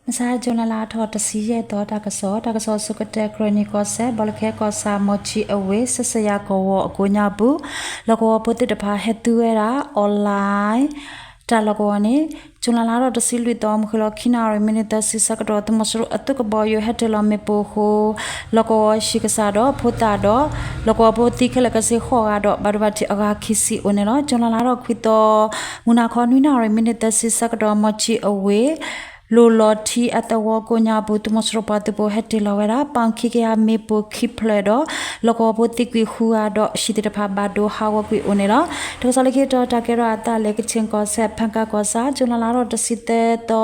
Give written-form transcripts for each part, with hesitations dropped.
Sa jonala thot siye to takaso sukate chronicle se bolke ko sa mochi away sasaya ko akonya bu loko puti de pha hetuera online ta loko ne jonala ro de silwi to mkhlo khina ro minute sisakdo to mosru atuk boyo hetelo me po ho loko shikasa do phota do loko poti khela ka se kho ga do barwati aga khisi onelo jonala ro khito muna kho nuina ro minute sisakdo mochi away lo lo thi atawo ko nya bu tu mosro pa tu bo hette lo wera pang khi ke a me po khi ple do loko bo ti kwi khu a do shi ti pha ba do ha wo kwi one lo to sa le ke to ta ke ro ata le ke chin ko se phan ka ko sa jun la ro de si te to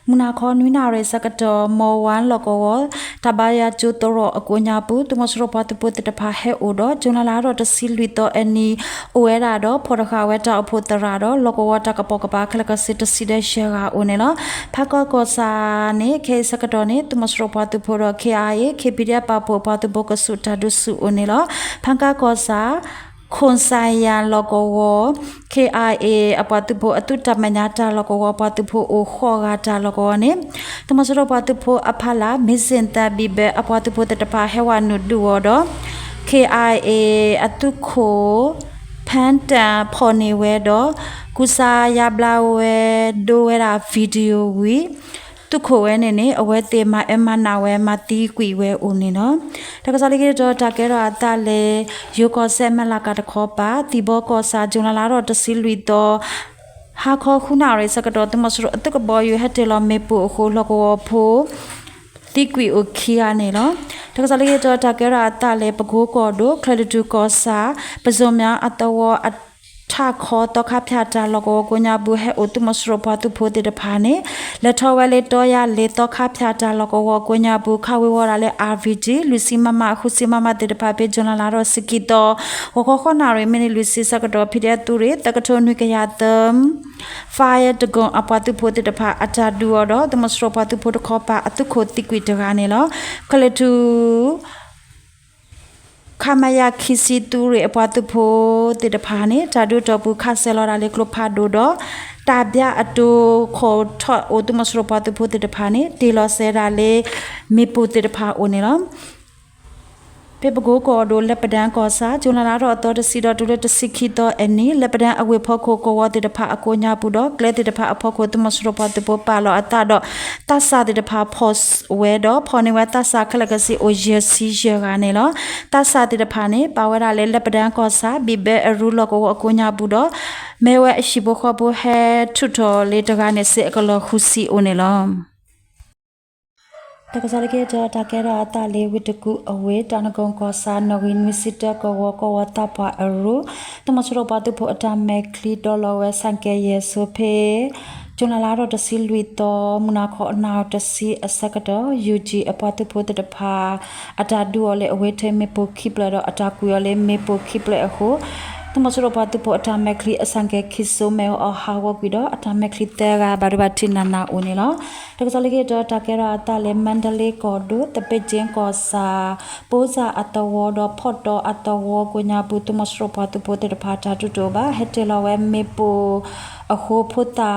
muna kho nui na re sa ka to mo wan loko wo ta ba ya chu to ro ko nya bu tu mosro pa tu bo ti pha he o do jun la ro de si lui to ani o era do pho da kha we ta pho ta ra do loko wo ta ka po ka ba khla ka si de si de she ga one lo pha ko sa ne ke sakado ne tumasro pa tu phoro ke aye ke pidia pa po pa tu bok su ta du su one lo phangka ko sa khon sai ya logo wo KIA apa tu bo atu tamanya ta logo wo pa tu pho o kho ga ta logo ne tumasro pa tu pho aphala mizin ta bi be apa tu pho ta pa hewa nu du wo do KIA atu kho ဖန်တန်ဖော်နေဝဲတော့ကုစာရပလာဝဲဒိုဝဲတာဗီဒီယိုဝီတုခိုဝဲနေနေအဝဲတေမအမနာဝဲမတီကွီဝဲဦးနေနော်တကစားလေးကတော့တကဲတော့အတလေယိုကောဆဲမလာကတခောပါတီဘောကောစာဂျွန်လာတော့တစီလူတော့ဟာခောခုနာရဲစကတော့တမစရအတကဘောယူဟက်တေလမေပူခိုလကောဖိုတိကွီအိုခီယာနေနော်တကစားလေးတော့တကဲတော့အတလေပကိုးကောတို့ခရဒစ်တူကောစာပဇုံများအတဝถ้าขอตอคับพยาจาลกโกญาบุเฮอุตุมสรปาตุโพติดพานิและทวเลตอยาเลตอคับพยาจาลกโกญาบุคาวิวราเล RVG ลุซิมามาคุซิมามาติดพาเปจนาลารสกิตอโคขนาเรมินิลุซิสกดอพิเดตุเรตกะทนุกยาตมไฟตกงอปาตุโพติดพาอาจาดูอดอตมสรปาตุโพตขอปาอตุโคติกวิตกาเนลคเลตุခမယာခီစီတူရေအပွားသူဖို့တေတဖာနေတာဒုတော့ဘူးခဆဲလော်ရာလေကလဖာဒိုတော့တာပြအတူခေါ်ထအိုတမစရပတ်ဖို့တေတဖာနေတီလော်ဆဲရာလေမေပူတေတဖာအိုနေလောပေပကိုကောဒိုလက်ပဒန်ကောစာဂျွန်လာတော့တော်တစီတော့တူလက်တစီခီတော့အနီလက်ပဒန်အဝေဖို့ခိုကောဝတေတဖာအကိုညာပူတော့ကလက်တေတဖာအဖို့ကိုတမစရပတ်ဖို့ပါလောအတာတော့တဆာတေတဖာဖော့ဝဲတော့ဖော်နေဝဲတဆာခလကစီအိုဂျီစီဂျာကနေလောတဆာတေတဖာနေပါဝရလေလက်ပဒန်ကောစာဘီဘဲအရူလောကောအကိုညာပူတော့မဲဝဲအရှိဘခဘဟဲထွတော်လေတကနေစေအကလခုစီအိုနေလောတကစားလေးကတာကဲရတာလေးဝိတကူအဝေးတနကုံကောစာနဝင်းမီစစ်တကောဝကောဝတာပါအရူတမစရပါတုဖို့အတမဲကလီဒေါ်လာဝဲဆန်ကဲယေဆိုဖေဂျွန်လာတော့တစီလူတော့မနာခေါအနာတစီအစကတော့ UG အပတ်တုဖို့တဖာအတာဒူလေအဝေးထဲမေပိုခိပလတော့အတာကူရလေမေပိုခိပလအခုတမစရပါတုဖို့အတမဲကလီအစန်ကဲခိဆိုမဲအဟာဝကွီတော့အတမဲကလီတဲကဘာရဘတင်နာနာဦးနေလောတကစားလေးကတော့တကဲရတာလေမန္တလေးကောဒိုတပိတ်ချင်းကောစာပိုးစာအတဝတော့ဖော့တော့အတဝကိုညာဘူးတမစရပါတုဖို့တဖာတာတူတော့ပါဟက်တေလောဝဲမေပိုအခုဖုတာ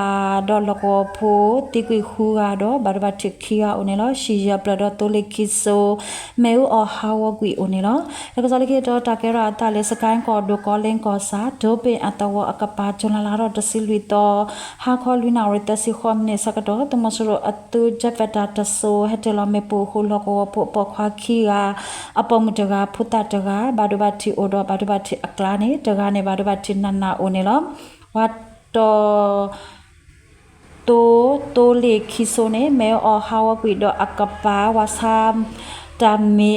ဒေါ်လကောဖိုတိကွေခူကတော့ဘာဘာတိခီယာအိုနေလောရှီယာပလဒတိုလိခိဆိုမဲဦးအဟာဝကွီအိုနေလောဒါကစားလိကေတော့တာကဲရတာလေစကိုင်းကောဒိုကောလင်းကောစာဒိုပေအတဝအကပါဂျွန်လာတော့တစီလူတော့ဟာခေါ်လူနာရတစီခွန်နေစကတော့တမဆရအတူဂျပတာတဆိုဟက်တလမေပိုခူလကောပိုပခွာခီယာအပမတကဖုတာတကဘာဒဘတိအိုတော့ဘာဒဘတိအကလာနေတကနေဘာဒဘတိနနာအိုနေလောဝတ်တိုလေခိဆိုနေမဲအဟာဝကွီဒအကပါဝါဆမ်တမေ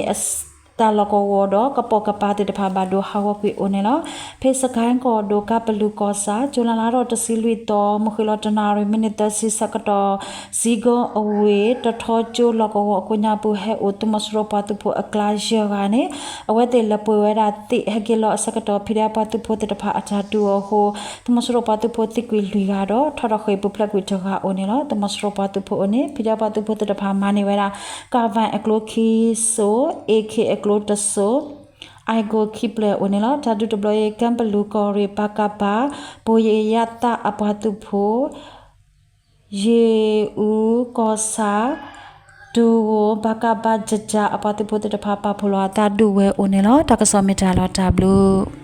တာလကောဝဒကပကပါတေတဖာဘာဒိုဟာဝကွီအိုနေလောဖေစကိုင်းကောဒိုကပလူကောစာဂျူလာလာတော့တစီလူတော့မခလတနာရမိနစ်တစီစကတော့ဇီဂောအဝေတထောကျိုလကောအကိုညာပူဟဲအိုတမစရပါတူဖို့အကလာရှေကနေအဝဲတေလပွေဝဲတာတိဟကေလောစကတော့ဖိရပါတူဖို့တေတဖာအချာတူဟိုတမစရပါတူဖို့တိကွေလူကတော့ထရခွေပုပလက်ကွေတကအိုနေလောတမစရပါတူဖို့အနေဖိရပါတူဖို့တေတဖာမာနေဝဲတာကာဗန်အကလိုခီဆို AKကလိုတဆို I go keep le onela tadu deploy camp lu ko re pakapa boye yata apatu pho ye u kosa do baka ba jaja apati pote de papa polo ta du we onelo ta ka so mi ta lo ta blue